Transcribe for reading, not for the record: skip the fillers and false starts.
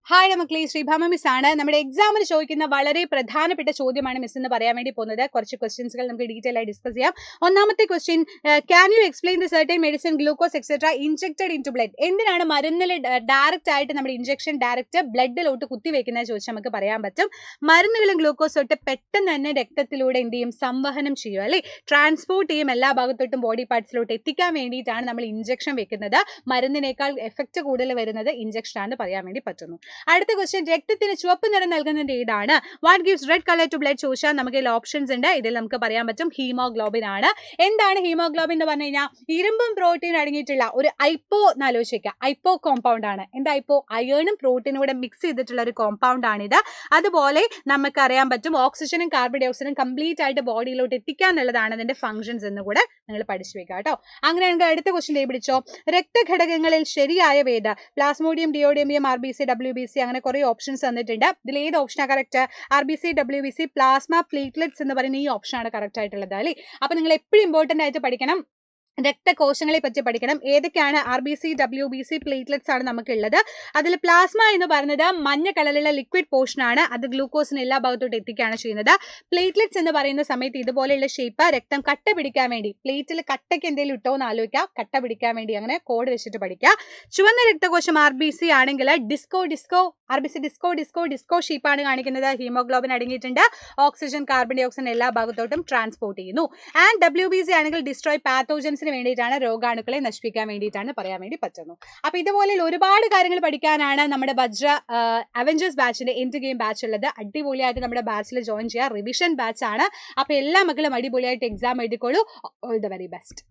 Hi മക്കളെ, Sreebhama miss ആണ്. നമ്മുടെ എക്സാമിന് ചോദിക്കുന്ന വളരെ പ്രധാനപ്പെട്ട ചോദ്യമാണ് മിസ് എന്ന് പറയാൻ വേണ്ടി പോകുന്നത്. കുറച്ച് ക്വസ്റ്റ്യൻസുകൾ നമുക്ക് ഡീറ്റെയിൽ ആയി ഡിസ്കസ് ചെയ്യാം. ഒന്നാമത്തെ question, can you explain the certain medicine glucose etcetera injected into blood? എന്തിനാണ് മരുന്നിൽ ഡയറക്റ്റ് ആയിട്ട് നമ്മുടെ ഇഞ്ചക്ഷൻ ഡയറക്റ്റ് ബ്ലഡിലോട്ട് കുത്തിവെക്കുന്നത് ചോദിച്ചാൽ നമുക്ക് പറയാൻ പറ്റും. മരുന്നുകളും ഗ്ലൂക്കോസ് തൊട്ട് പെട്ടെന്ന് തന്നെ രക്തത്തിലൂടെ എന്ത് ചെയ്യും, സംവഹനം ചെയ്യും, അല്ലെ, ട്രാൻസ്പോർട്ട് ചെയ്യും, എല്ലാ ഭാഗത്തോട്ടും ബോഡി പാർട്സിലോട്ട് എത്തിക്കാൻ വേണ്ടിയിട്ടാണ് നമ്മൾ ഇഞ്ചക്ഷൻ വെക്കുന്നത്. മരുന്നിനേക്കാൾ എഫക്റ്റ് കൂടുതൽ വരുന്നത് ഇഞ്ചക്ഷൻ ആണെന്ന് പറയാൻ വേണ്ടി പറ്റുന്നു. അടുത്ത ക്വസ്റ്റ്യൻ, രക്തത്തിന് ചുവപ്പ് നിറം നൽകുന്നത് ഏതാണ്? What gives red colour to blood ചോദിച്ചാൽ നമുക്ക് ഇതിൽ ഓപ്ഷൻസ് ഉണ്ട്. ഇതിൽ നമുക്ക് പറയാൻ പറ്റും ഹീമോഗ്ലോബിൻ ആണ്. എന്താണ് ഹീമോഗ്ലോബിൻ എന്ന് പറഞ്ഞു കഴിഞ്ഞാൽ ഇരുമ്പും പ്രോട്ടീൻ അടങ്ങിയിട്ടുള്ള ഒരു ഐപ്പോ എന്ന് ആലോചിക്കുക, ഐപ്പോ കോമ്പൗണ്ട് ആണ്. എന്താ ഐപ്പോ? അയേണും പ്രോട്ടീനും കൂടെ മിക്സ് ചെയ്തിട്ടുള്ള ഒരു കോമ്പൗണ്ട് ആണിത്. അതുപോലെ നമുക്ക് അറിയാൻ പറ്റും ഓക്സിജനും കാർബൺ ഡൈ ഓക്സൈഡും കംപ്ലീറ്റ് ആയിട്ട് ബോഡിയിലോട്ട് എത്തിക്കാൻ എന്നുള്ളതാണ് അതിന്റെ ഫംഗ്ഷൻസ് എന്ന് കൂടെ നിങ്ങൾ പഠിച്ചു വെക്കുക കേട്ടോ. അങ്ങനെയാണെങ്കിൽ അടുത്ത ക്വസ്റ്റ്യൻ പിടിച്ചോ, രക്തഘടകങ്ങളിൽ ശരിയായവേത്? പ്ലാസ്മോഡിയം, ഡിയോഡിയം, RBC, WBC, അങ്ങനെ കുറെ ഓപ്ഷൻസ് തന്നിട്ടുണ്ട്. ഇതിൽ ഏത് ഓപ്ഷനാണ് correct? RBC, WBC, plasma, platelets എന്ന് പറയുന്ന ഈ ഓപ്ഷനാണ് കറക്റ്റ് ആയിട്ടുള്ളത്, അല്ലേ. അപ്പൊ നിങ്ങൾ എപ്പോഴും ഇമ്പോർട്ടന്റ് ആയിട്ട് പഠിക്കണം, രക്തകോശങ്ങളെ പറ്റി പഠിക്കണം. ഏതൊക്കെയാണ് RBC, WBC, പ്ലേറ്റ്ലെറ്റ്സ് ആണ് നമുക്കുള്ളത്. അതിൽ പ്ലാസ്മ എന്ന് പറയുന്നത് മഞ്ഞ കളറിലുള്ള ലിക്വിഡ് പോർഷൻ ആണ്. അത് ഗ്ലൂക്കോസിന് എല്ലാ ഭാഗത്തോട്ട് എത്തിക്കുകയാണ് ചെയ്യുന്നത്. പ്ലേറ്റ്ലെറ്റ്സ് എന്ന് പറയുന്ന സമയത്ത് ഇതുപോലെയുള്ള ഷേപ്പ്, രക്തം കട്ട പിടിക്കാൻ വേണ്ടി, പ്ലേറ്റിൽ കട്ടയ്ക്ക് എന്തെങ്കിലും ഇട്ടോ എന്ന് ആലോചിക്കുക, കട്ട പിടിക്കാൻ വേണ്ടി അങ്ങനെ കോഡ് വെച്ചിട്ട് പഠിക്കുക. ചുവന്ന രക്തകോശം RBC ആണെങ്കിൽ ഡിസ്കോ ഷേപ്പാണ് കാണിക്കുന്നത്. ഹീമോഗ്ലോബിൻ അടങ്ങിയിട്ടുണ്ട്. ഓക്സിജൻ, കാർബൺ ഡൈ ഓക്സൈഡ് എല്ലാ ഭാഗത്തോട്ടും ട്രാൻസ്പോർട്ട് ചെയ്യുന്നു. ആൻഡ് WBC ആണെങ്കിൽ ഡിസ്ട്രോയ് പാത്തോജൻസ് വേണ്ടിയിട്ടാണ്, രോഗാണുക്കളെ നശിപ്പിക്കാൻ വേണ്ടിയിട്ടാണ് പറയാൻ വേണ്ടി പറ്റുന്നു. അപ്പൊ ഇതുപോലെ ഒരുപാട് കാര്യങ്ങൾ പഠിക്കാനാണ് നമ്മുടെ വജ്ര അവഞ്ചേഴ്സ് ബാച്ചിന്റെ എൻഡ് ഗെയിം ബാച്ച് ഉള്ളത്. അടിപൊളിയായിട്ട് നമ്മുടെ ബാച്ചിൽ ജോയിൻ ചെയ്യുക. റിവിഷൻ ബാച്ച് ആണ്. അപ്പൊ എല്ലാ മക്കളും അടിപൊളിയായിട്ട് എക്സാം എഴുതിക്കോളൂ. All the very best.